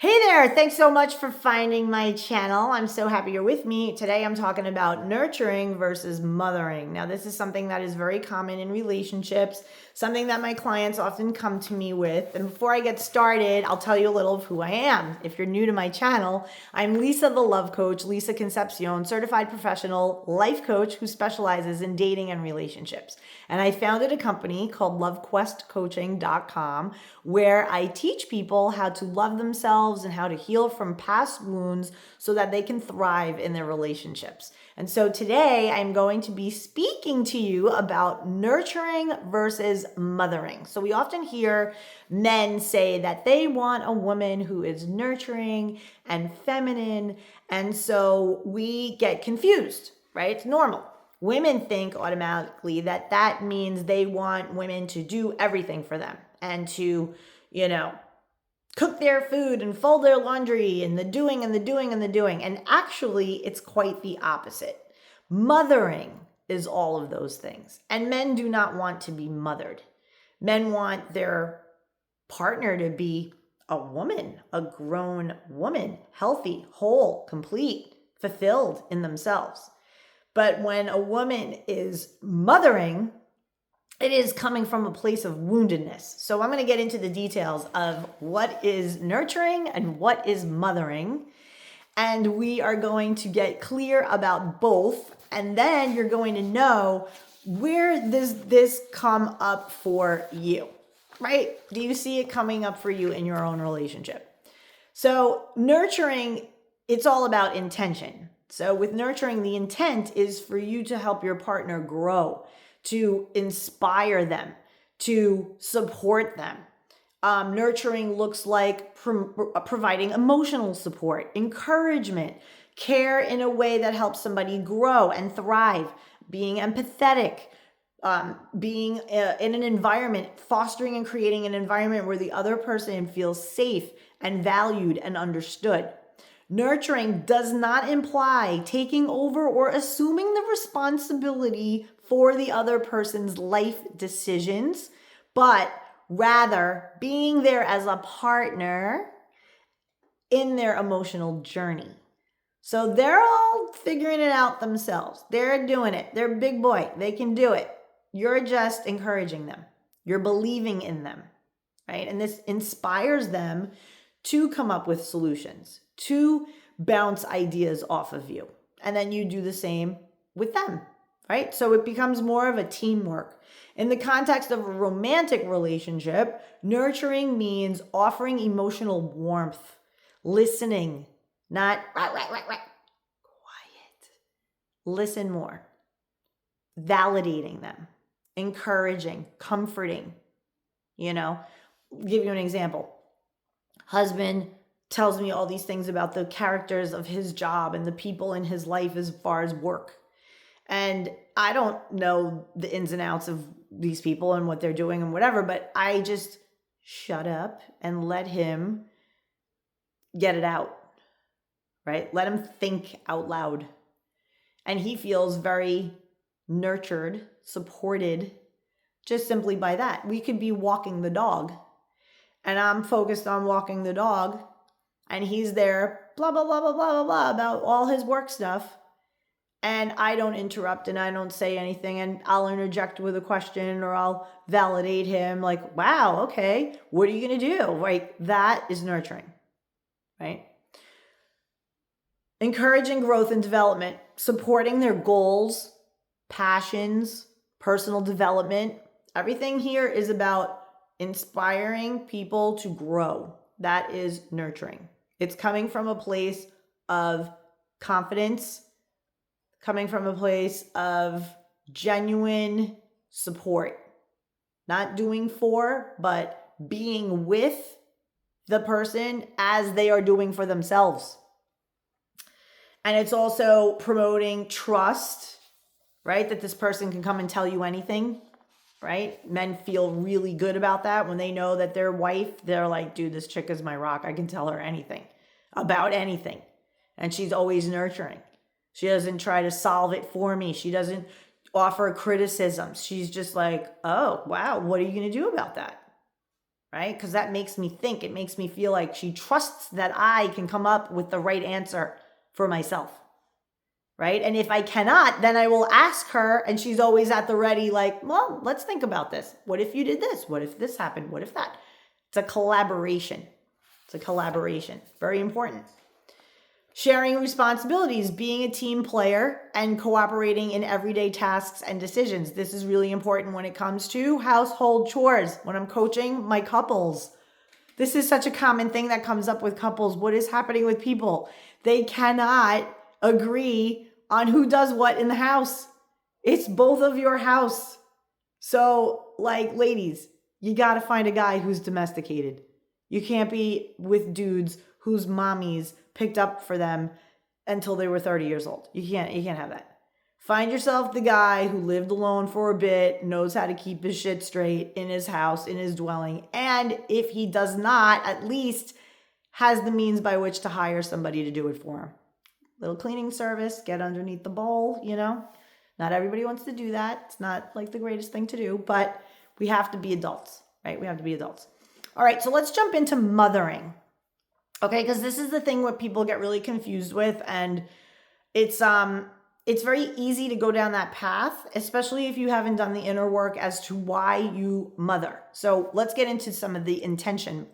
Hey there, thanks so much for finding my channel. I'm so happy you're with me. Today I'm talking about nurturing versus mothering. Now, this is something that is very common in relationships, something that my clients often come to me with. And before I get started, I'll tell you a little of who I am. If you're new to my channel, I'm Lisa the Love Coach, Lisa Concepcion, certified professional life coach who specializes in dating and relationships. And I founded a company called lovequestcoaching.com where I teach people how to love themselves and how to heal from past wounds so that they can thrive in their relationships. And so today I'm going to be speaking to you about nurturing versus mothering. So we often hear men say that they want a woman who is nurturing and feminine. And so we get confused, right? It's normal. Women think automatically that that means they want women to do everything for them and to, cook their food and fold their laundry and the doing and the doing and the doing. And actually, it's quite the opposite. Mothering is all of those things. And men do not want to be mothered. Men want their partner to be a woman, a grown woman, healthy, whole, complete, fulfilled in themselves. But when a woman is mothering, it is coming from a place of woundedness. So I'm going to get into the details of what is nurturing and what is mothering. And we are going to get clear about both. And then you're going to know, where does this come up for you, right? Do you see it coming up for you in your own relationship? So nurturing, it's all about intention. So with nurturing, the intent is for you to help your partner grow, to inspire them, to support them. Nurturing looks like providing emotional support, encouragement, care in a way that helps somebody grow and thrive, being empathetic, being in an environment, fostering and creating an environment where the other person feels safe and valued and understood. Nurturing does not imply taking over or assuming the responsibility for the other person's life decisions, but rather being there as a partner in their emotional journey. So they're all figuring it out themselves. They're doing it. They're big boy. They can do it. You're just encouraging them. You're believing in them, right? And this inspires them to come up with solutions, to bounce ideas off of you. And then you do the same with them, right? So it becomes more of a teamwork. In the context of a romantic relationship, nurturing means offering emotional warmth, listening, not quiet. Listen more, validating them, encouraging, comforting. Give you an example. Husband tells me all these things about the characters of his job and the people in his life as far as work. And I don't know the ins and outs of these people and what they're doing and whatever, but I just shut up and let him get it out, right? Let him think out loud. And he feels very nurtured, supported, just simply by that. We could be walking the dog, and I'm focused on walking the dog, and he's there, blah, blah, blah, blah, blah, blah, blah, about all his work stuff. And I don't interrupt and I don't say anything, and I'll interject with a question or I'll validate him like, wow, okay, what are you going to do? Like, that is nurturing, right? Encouraging growth and development, supporting their goals, passions, personal development. Everything here is about inspiring people to grow. That is nurturing. It's coming from a place of confidence, coming from a place of genuine support. Not doing for, but being with the person as they are doing for themselves. And it's also promoting trust, right? That this person can come and tell you anything, right? Men feel really good about that when they know that their wife, they're like, dude, this chick is my rock. I can tell her anything about anything. And she's always nurturing. She doesn't try to solve it for me. She doesn't offer criticisms. She's just like, oh, wow, what are you going to do about that? right? Because that makes me think. It makes me feel like she trusts that I can come up with the right answer for myself, right? And if I cannot, then I will ask her, and she's always at the ready, like, well, let's think about this. What if you did this? What if this happened? What if that? It's a collaboration. It's a collaboration. Very important. Sharing responsibilities, being a team player, and cooperating in everyday tasks and decisions. This is really important when it comes to household chores. When I'm coaching my couples, this is such a common thing that comes up with couples. What is happening with people? They cannot agree on who does what in the house. It's both of your house. So, like, ladies, you got to find a guy who's domesticated. You can't be with dudes whose mommies picked up for them until they were 30 years old. You can't have that. Find yourself the guy who lived alone for a bit, knows how to keep his shit straight in his house, in his dwelling. And if he does not, at least has the means by which to hire somebody to do it for him. Little cleaning service, get underneath the bowl, Not everybody wants to do that. It's not like the greatest thing to do, but we have to be adults, right? We have to be adults. All right, so let's jump into mothering. Okay, because this is the thing what people get really confused with, and it's very easy to go down that path, especially if you haven't done the inner work as to why you mother. So let's get into some of the intention.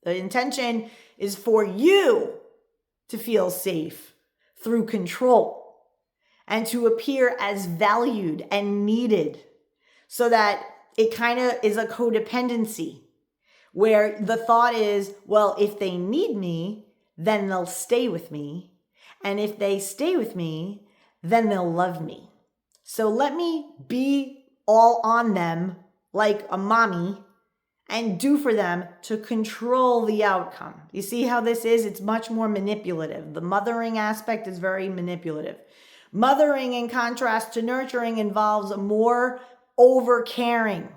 The intention is for you to feel safe through control and to appear as valued and needed, so that it kind of is a codependency where the thought is, well, if they need me, then they'll stay with me. And if they stay with me, then they'll love me. So let me be all on them like a mommy and do for them to control the outcome. You see how this is? It's much more manipulative. The mothering aspect is very manipulative. Mothering, in contrast to nurturing, involves a more over-caring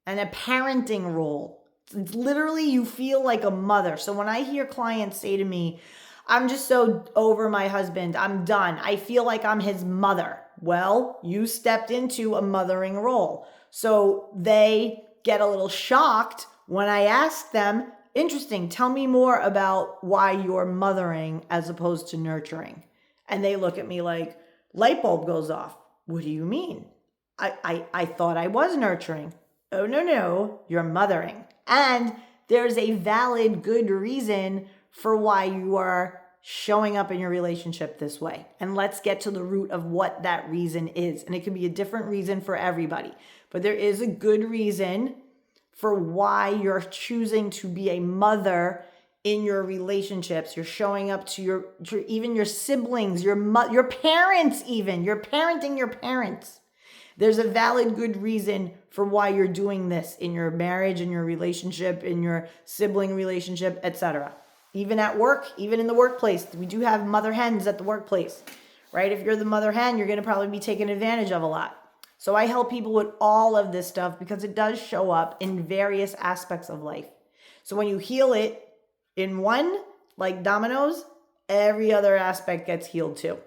and a parenting role. It's literally, you feel like a mother. So when I hear clients say to me, I'm just so over my husband, I'm done, I feel like I'm his mother. Well, you stepped into a mothering role. So they get a little shocked when I ask them, interesting, tell me more about why you're mothering as opposed to nurturing. And they look at me like, light bulb goes off. What do you mean? I thought I was nurturing. Oh, no, you're mothering. And there's a valid, good reason for why you are showing up in your relationship this way. And let's get to the root of what that reason is. And it can be a different reason for everybody. But there is a good reason for why you're choosing to be a mother in your relationships. You're showing up to even your siblings, your parents even. You're parenting your parents. There's a valid good reason for why you're doing this in your marriage, in your relationship, in your sibling relationship, etc. Even at work, even in the workplace, we do have mother hens at the workplace, right? If you're the mother hen, you're going to probably be taken advantage of a lot. So I help people with all of this stuff because it does show up in various aspects of life. So when you heal it in one, like dominoes, every other aspect gets healed too.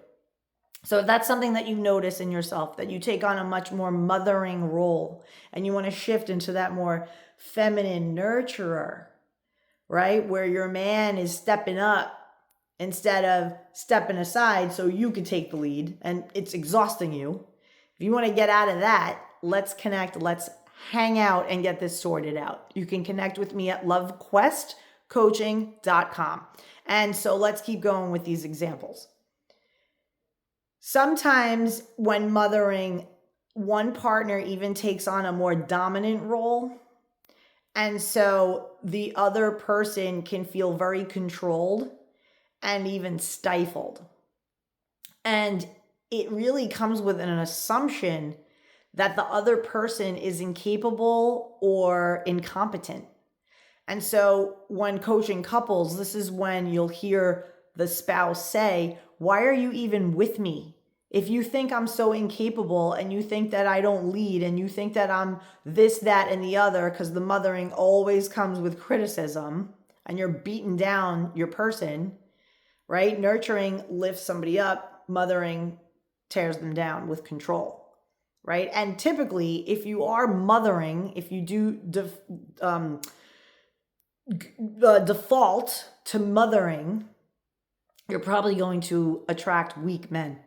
So if that's something that you notice in yourself, that you take on a much more mothering role and you want to shift into that more feminine nurturer, right? Where your man is stepping up instead of stepping aside so you can take the lead and it's exhausting you. If you want to get out of that, let's connect, let's hang out and get this sorted out. You can connect with me at lovequestcoaching.com. And so let's keep going with these examples. Sometimes when mothering, one partner even takes on a more dominant role. And so the other person can feel very controlled and even stifled. And it really comes with an assumption that the other person is incapable or incompetent. And so when coaching couples, this is when you'll hear the spouse say, why are you even with me? If you think I'm so incapable and you think that I don't lead and you think that I'm this, that, and the other, because the mothering always comes with criticism and you're beating down your person, right? Nurturing lifts somebody up, mothering tears them down with control. right? And typically, if you are mothering, if you do default to mothering, you're probably going to attract weak men,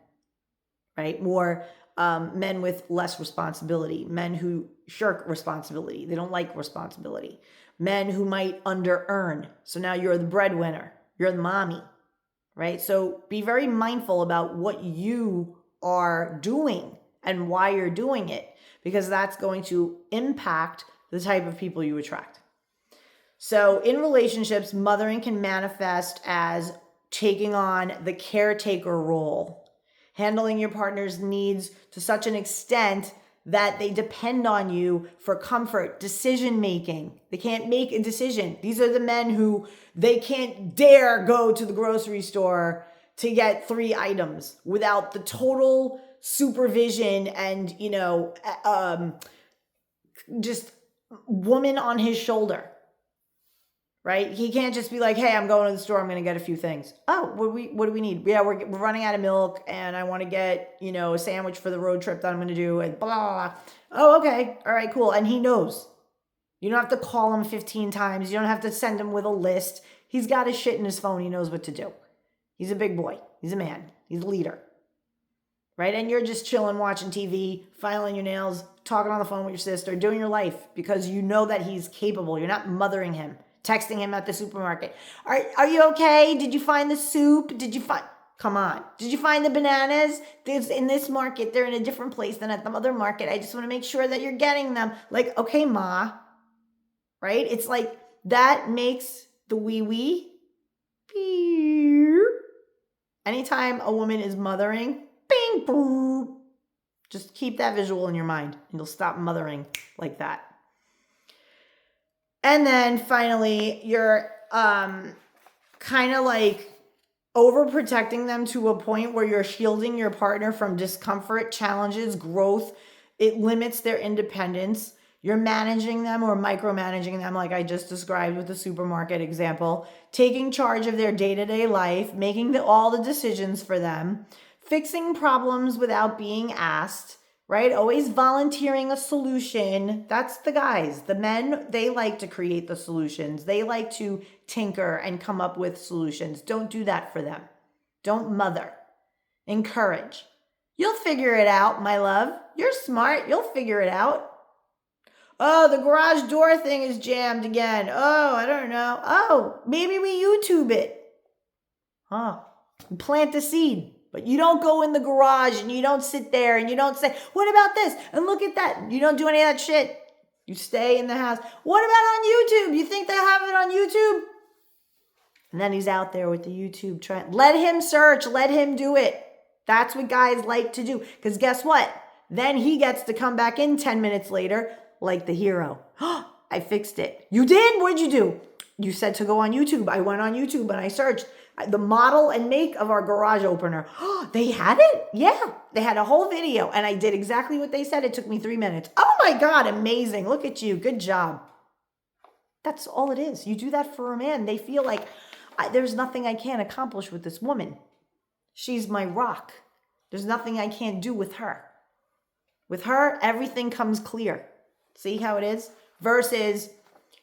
right? More men with less responsibility, men who shirk responsibility. They don't like responsibility. Men who might under earn. So now you're the breadwinner, you're the mommy, right? So be very mindful about what you are doing and why you're doing it, because that's going to impact the type of people you attract. So in relationships, mothering can manifest as taking on the caretaker role, handling your partner's needs to such an extent that they depend on you for comfort, decision making. They can't make a decision. These are the men who they can't dare go to the grocery store to get 3 items without the total supervision and, just woman on his shoulder. Right? He can't just be like, hey, I'm going to the store. I'm going to get a few things. Oh, what do we need? Yeah, we're running out of milk and I want to get, a sandwich for the road trip that I'm going to do and blah, blah, blah. Oh, okay. All right, cool. And he knows. You don't have to call him 15 times. You don't have to send him with a list. He's got his shit in his phone. He knows what to do. He's a big boy. He's a man. He's a leader. Right? And you're just chilling, watching TV, filing your nails, talking on the phone with your sister, doing your life because you know that he's capable. You're not mothering him. Texting him at the supermarket. Are you okay? Did you find the soup? Come on. Did you find the bananas? In this market, they're in a different place than at the other market. I just want to make sure that you're getting them. Like, okay, ma. Right? It's like that makes the wee. Anytime a woman is mothering, bing, boom. Just keep that visual in your mind and you'll stop mothering like that. And then finally, you're kind of like overprotecting them to a point where you're shielding your partner from discomfort, challenges, growth. It limits their independence. You're managing them or micromanaging them, like I just described with the supermarket example, taking charge of their day-to-day life, making all the decisions for them, fixing problems without being asked, right? Always volunteering a solution. That's the guys. The men, they like to create the solutions. They like to tinker and come up with solutions. Don't do that for them. Don't mother. Encourage. You'll figure it out, my love. You're smart. You'll figure it out. Oh, the garage door thing is jammed again. Oh, I don't know. Oh, maybe we YouTube it. Plant a seed. But you don't go in the garage and you don't sit there and you don't say, what about this? And look at that. You don't do any of that shit. You stay in the house. What about on YouTube? You think they have it on YouTube? And then he's out there with the YouTube trying. Let him search. Let him do it. That's what guys like to do. Because guess what? Then he gets to come back in 10 minutes later like the hero. I fixed it. You did? What'd you do? You said to go on YouTube. I went on YouTube and I searched the model and make of our garage opener. They had it? Yeah. They had a whole video and I did exactly what they said. It took me 3 minutes. Oh my God, amazing. Look at you. Good job. That's all it is. You do that for a man. They feel like there's nothing I can't accomplish with this woman. She's my rock. There's nothing I can't do with her. With her, everything comes clear. See how it is? Versus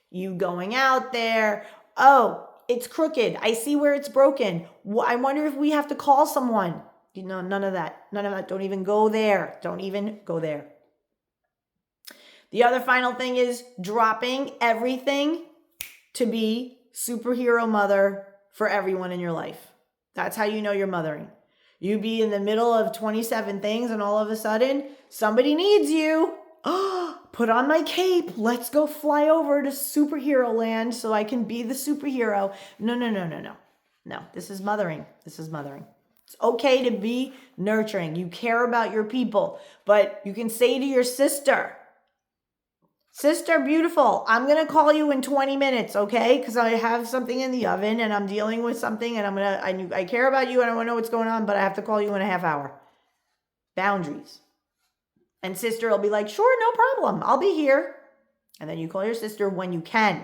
you going out there. Oh, it's crooked. I see where it's broken. I wonder if we have to call someone. None of that. None of that. Don't even go there. Don't even go there. The other final thing is dropping everything to be superhero mother for everyone in your life. That's how you know you're mothering. You be in the middle of 27 things and all of a sudden somebody needs you. Put on my cape. Let's go fly over to superhero land so I can be the superhero. No. No, this is mothering. This is mothering. It's okay to be nurturing. You care about your people, but you can say to your sister, beautiful, I'm going to call you in 20 minutes, okay? Because I have something in the oven and I'm dealing with something and I care about you and I want to know what's going on, but I have to call you in a half hour. Boundaries. And sister will be like, sure, no problem. I'll be here. And then you call your sister when you can.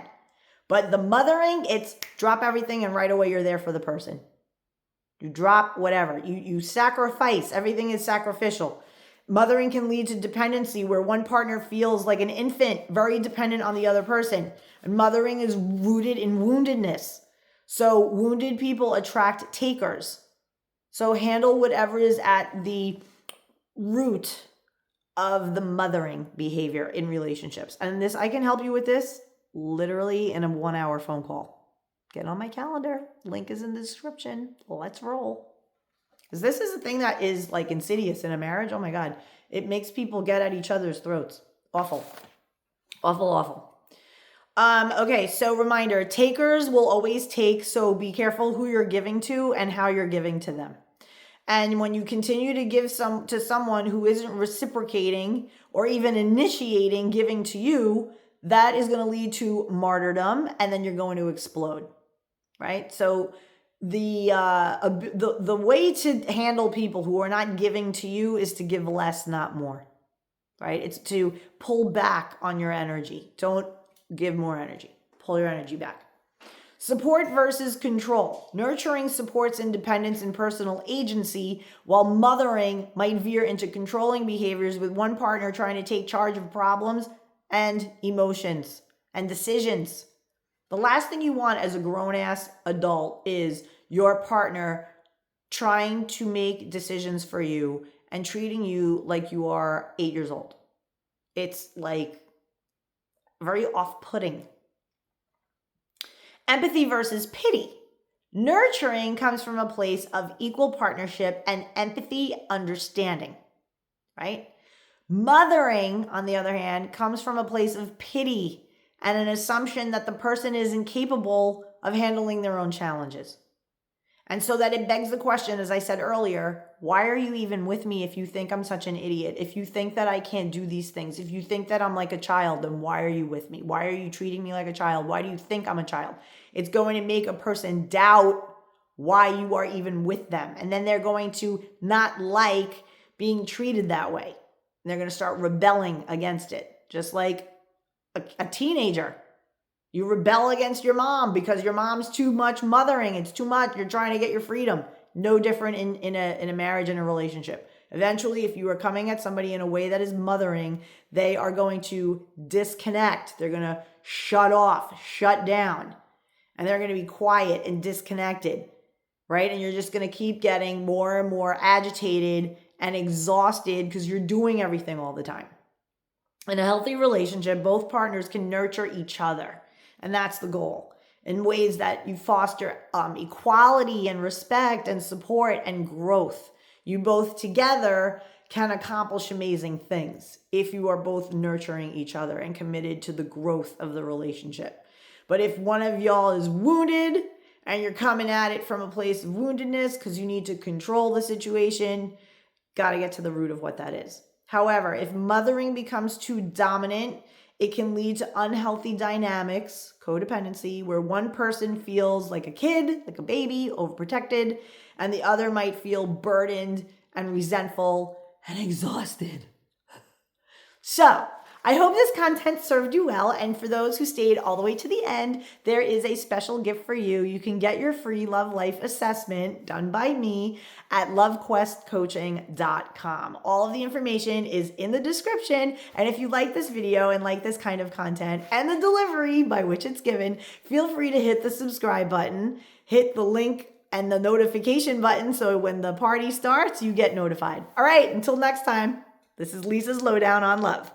But the mothering, it's drop everything and right away you're there for the person. You drop whatever. You sacrifice. Everything is sacrificial. Mothering can lead to dependency, where one partner feels like an infant, very dependent on the other person. And mothering is rooted in woundedness. So wounded people attract takers. So handle whatever is at the root of the mothering behavior in relationships. And this, I can help you with this literally in a 1-hour phone call. Get on my calendar. Link is in the description. Let's roll. Because this is a thing that is like insidious in a marriage. Oh my God. It makes people get at each other's throats. Awful. Awful, awful. Okay, so reminder, takers will always take, so be careful who you're giving to and how you're giving to them. And when you continue to give to someone who isn't reciprocating or even initiating giving to you, that is going to lead to martyrdom, and then you're going to explode, right? So the way to handle people who are not giving to you is to give less, not more, right? It's to pull back on your energy. Don't give more energy. Pull your energy back. Support versus control. Nurturing supports independence and personal agency, while mothering might veer into controlling behaviors, with one partner trying to take charge of problems and emotions and decisions. The last thing you want as a grown-ass adult is your partner trying to make decisions for you and treating you like you are 8 years old. It's like very off-putting. Empathy versus pity. Nurturing comes from a place of equal partnership and empathy, understanding, right? Mothering, on the other hand, comes from a place of pity and an assumption that the person is incapable of handling their own challenges. And so that it begs the question, as I said earlier, why are you even with me if you think I'm such an idiot? If you think that I can't do these things, if you think that I'm like a child, then why are you with me? Why are you treating me like a child? Why do you think I'm a child? It's going to make a person doubt why you are even with them. And then they're going to not like being treated that way. And they're going to start rebelling against it, just like a teenager. You rebel against your mom because your mom's too much mothering. It's too much. You're trying to get your freedom. No different in a marriage and a relationship. Eventually, if you are coming at somebody in a way that is mothering, they are going to disconnect. They're going to shut off, shut down, and they're going to be quiet and disconnected, right? And you're just going to keep getting more and more agitated and exhausted because you're doing everything all the time. In a healthy relationship, both partners can nurture each other. And that's the goal, in ways that you foster equality and respect and support and growth. You both together can accomplish amazing things if you are both nurturing each other and committed to the growth of the relationship. But if one of y'all is wounded and you're coming at it from a place of woundedness because you need to control the situation, got to get to the root of what that is. However, if mothering becomes too dominant, it can lead to unhealthy dynamics, codependency, where one person feels like a kid, like a baby, overprotected, and the other might feel burdened and resentful and exhausted. So, I hope this content served you well, and for those who stayed all the way to the end, there is a special gift for you. You can get your free Love Life assessment done by me at lovequestcoaching.com. All of the information is in the description, and if you like this video and like this kind of content and the delivery by which it's given, feel free to hit the subscribe button, hit the link and the notification button so when the party starts, you get notified. All right, until next time, this is Lisa's Lowdown on Love.